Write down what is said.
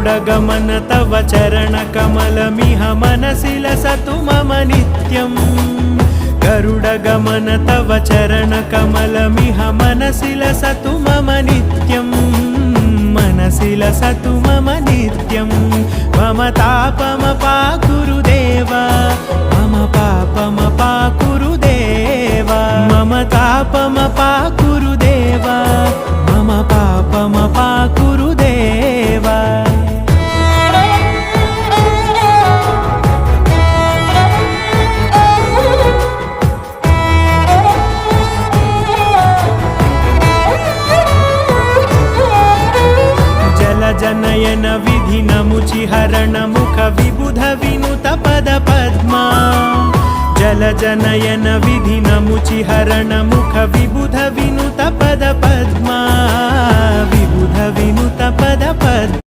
गरुडगमन तव चरणकमलमिह मनसि लसतु मम नित्यम् गरुडगमन तव चरणकमलमिह मनसि लसतु मम नित्यम् मनसि लसतु मम नित्यम् मम तापमपाकुरुदेव मम पापमपाकुरुदेव मम तापमपाकुरुदेव मम पापमपाकुरुदेव जनयन विधिनमुचिहरण मुख विबुध विनुत पद पद्मा जलजनयन विधिनमुचिहरण मुख विबुध विनुत पद पद्मा विबुध विनुत पद पद्मा